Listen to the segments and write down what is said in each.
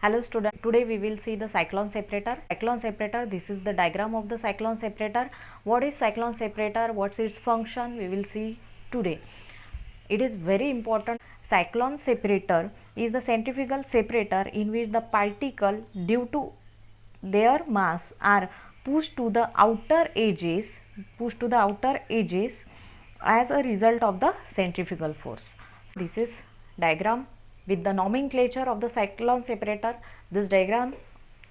Hello student, today we will see the cyclone separator. Cyclone separator, this is the diagram of the cyclone separator. What is cyclone separator? What's its function? We will see today. It is very important. Cyclone separator is the centrifugal separator in which the particle due to their mass are pushed to the outer edges as a result of the centrifugal force. So this is diagram with the nomenclature of the cyclone separator. This diagram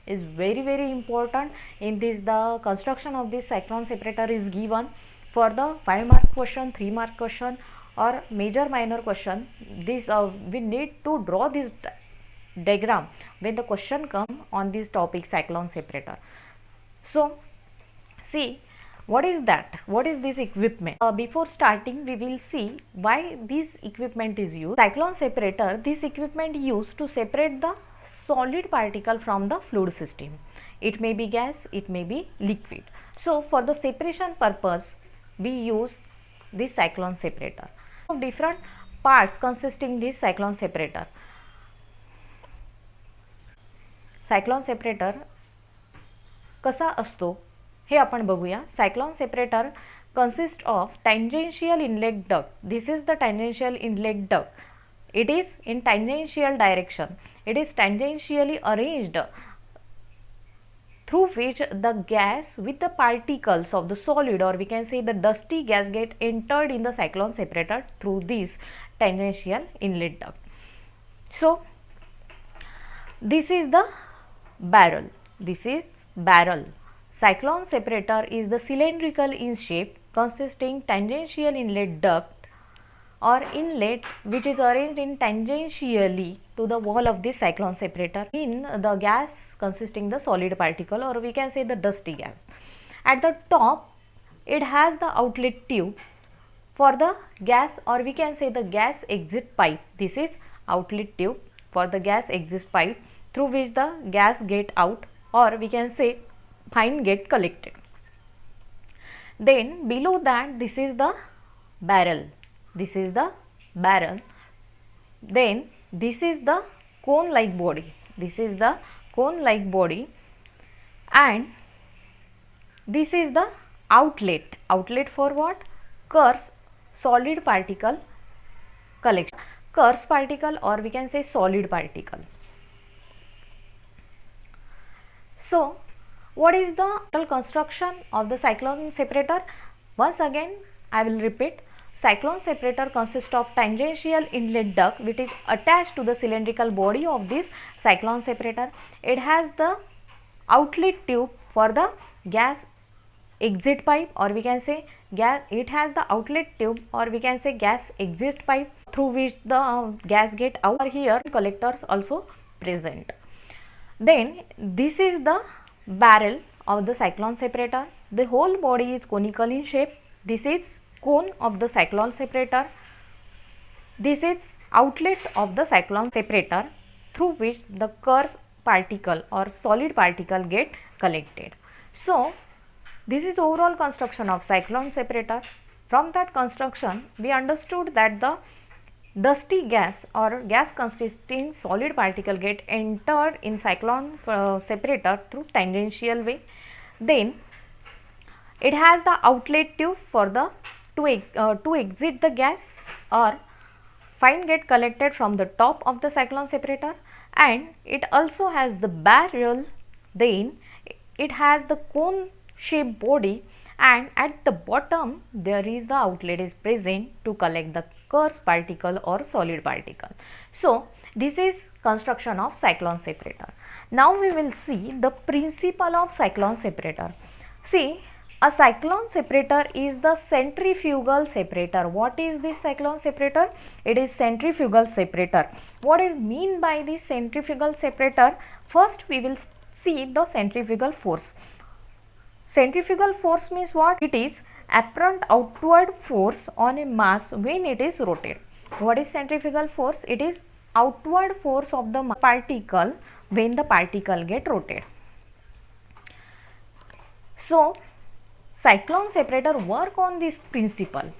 is very important. In this, the construction of this cyclone separator is given for the 5-mark question, 3-mark question or major minor question. This we need to draw this diagram when the question come on this topic, cyclone separator. So see, what is that? What is this equipment? Before starting, we will see why this equipment is used. Cyclone separator, this equipment used to separate the solid particle from the fluid system. It may be gas, it may be liquid. So for the separation purpose, we use this cyclone separator. Different parts consisting this cyclone separator. Cyclone separator कसा असतो हे आपण बघूया. Cyclone separator consists of tangential inlet duct. This is the tangential inlet duct. It is in tangential direction. It is tangentially arranged through which the gas with the particles of the solid, or we can say the dusty gas, get entered in the cyclone separator through this tangential inlet duct. So this is the barrel. This is barrel. Cyclone separator is the cylindrical in shape consisting tangential inlet duct or inlet which is arranged in tangentially to the wall of this cyclone separator in the gas consisting the solid particle, or we can say the dusty gas. At the top it has the outlet tube for the gas, or we can say the gas exit pipe. This is outlet tube for the gas exit pipe through which the gas get out, or we can say fine get collected. Then below that, this is the barrel. This is the barrel. Then this is the cone like body. This is the cone like body, and this is the outlet. Outlet for what? Coarse solid particle collection. Coarse particle, or we can say solid particle. So what is the total construction of the cyclone separator? Once again I will repeat. Cyclone separator consists of tangential inlet duct which is attached to the cylindrical body of this cyclone separator. It has the outlet tube for the gas exit pipe, or we can say it has the outlet tube, or we can say gas exit pipe through which the gas get out. Here collectors also present. Then this is the barrel of the cyclone separator. The whole body is conical in shape. This is cone of the cyclone separator. This is outlet of the cyclone separator through which the coarse particle or solid particle get collected. So this is overall construction of cyclone separator. From that construction we understood that the dusty gas or gas consisting solid particle get entered in cyclone separator through tangential way. Then it has the outlet tube for the to exit the gas, or fine get collected from the top of the cyclone separator, and it also has the barrel. Then it has the cone shaped body, and at the bottom there is the outlet is present to collect the coarse particle or solid particle. So this is construction of cyclone separator. Now we will see the principle of cyclone separator. See, a cyclone separator is the centrifugal separator. What is this cyclone separator? It is centrifugal separator. What is mean by this centrifugal separator? First we will see the centrifugal force. Centrifugal force means what? It is apparent outward force on a mass when it is rotated. What is centrifugal force? It is outward force of the particle when the particle get rotated. So cyclone separator work on this principle.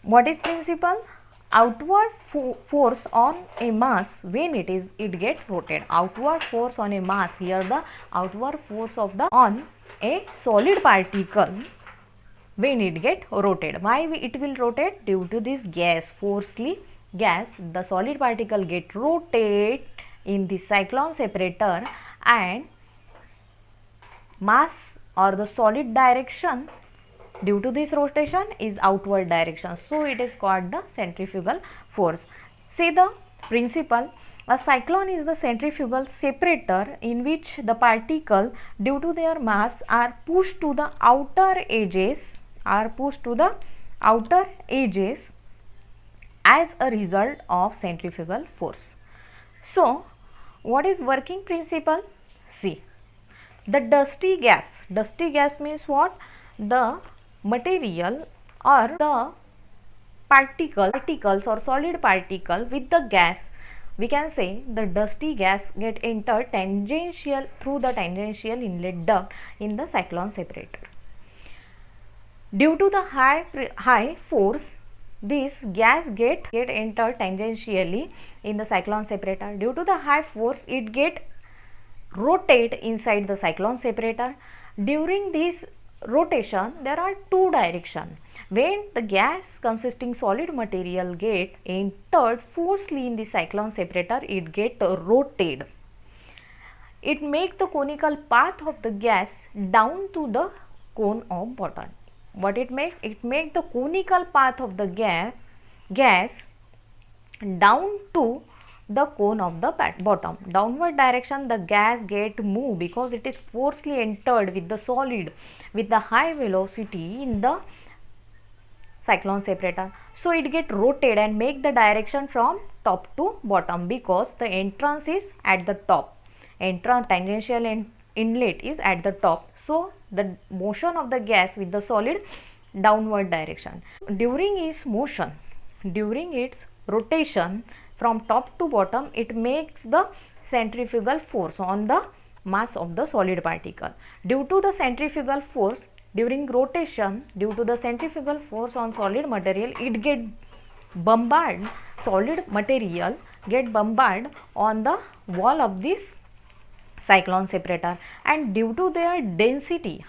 What is principle? outward force on a mass when it get rotated. Outward force on a mass, here the outward force of the on a solid particle when it get rotated. Why it will rotate? Due to this gas, the solid particle get rotate in the cyclone separator, and mass or the solid direction due to this rotation is outward direction. So it is called the centrifugal force. See the principle. A cyclone is the centrifugal separator in which the particle due to their mass are pushed to the outer edges as a result of centrifugal force. So what is working principle? See, the dusty gas means what? The material or the particles or solid particle with the gas, we can say the dusty gas get entered through the tangential inlet duct in the cyclone separator. Due to the high force, this gas get entered tangentially in the cyclone separator. Due to the high force, it get rotate inside the cyclone separator. During this rotation, there are two directions. When the gas consisting solid material get entered forcefully in the cyclone separator, it get rotated. It make the conical path of the gas down to the cone of bottom. What it make? It make the conical path of the gas down to the cone of the bottom. Downward direction the gas get move because it is forcefully entered with the solid with the high velocity in the cyclone separator. So it get rotated and make the direction from top to bottom because the entrance is at the top. Tangential inlet is at the top. So the motion of the gas with the solid downward direction. During its rotation from top to bottom, it makes the centrifugal force on the mass of the solid particle. Due to the centrifugal force during rotation, due to the centrifugal force on solid material, it get bombarded, solid material get bombarded on the wall of this cyclone separator, and due to their density,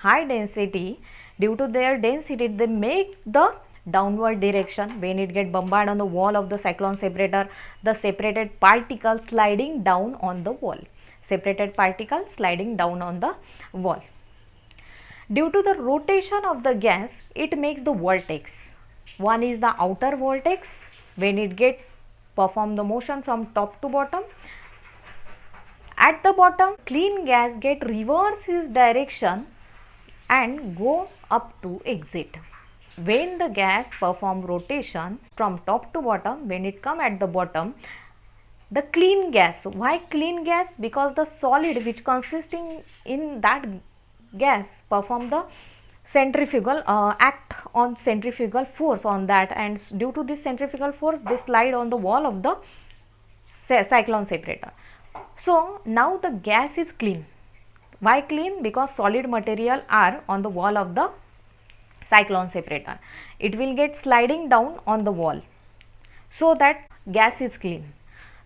they make the downward direction. When it get bombarded on the wall of the cyclone separator, the separated particle sliding down on the wall. Due to the rotation of the gas, it makes the vortex. One is the outer vortex. When it get perform the motion from top to bottom, at the bottom clean gas get reverse its direction and go up to exit. When the gas perform rotation from top to bottom, when it come at the bottom, the clean gas. Why clean gas? Because the solid which consisting in that gas perform the centrifugal act on centrifugal force on that, and due to this centrifugal force they slide on the wall of the cyclone separator. So now the gas is clean. Why clean? Because solid material are on the wall of the cyclone separator. It will get sliding down on the wall, so that gas is clean.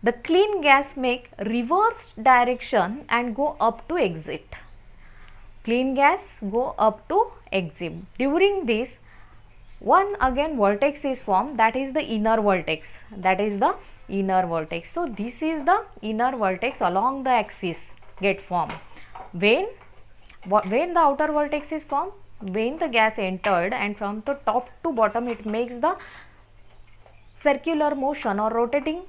The clean gas make reverse direction and go up to exit. Clean gas go up to exit. During this, one again vortex is formed, that is the inner vortex. So this is the inner vortex along the axis get formed. When the outer vortex is formed, when the gas entered and from the top to bottom it makes the circular motion or rotating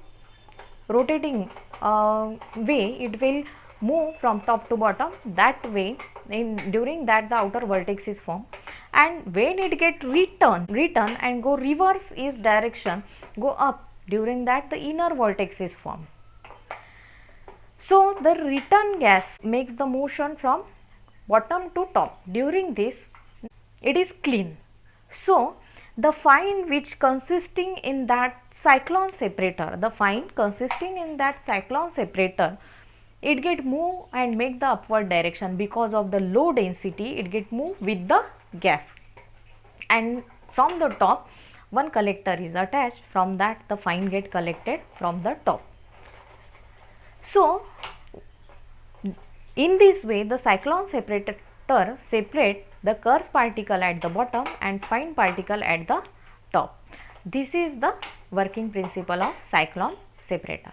way, it will move from top to bottom. That way, during that the outer vortex is formed, and when it get return and go reverse its direction, go up, during that the inner vortex is formed. So the return gas makes the motion from bottom to top. During this, it is clean. So the fine which consisting in that cyclone separator, it get move and make the upward direction because of the low density. It get move with the gas, and from the top one collector is attached, from that the fine get collected from the top. So in this way the cyclone separator separate the coarse particle at the bottom and fine particle at the top. This is the working principle of cyclone separator.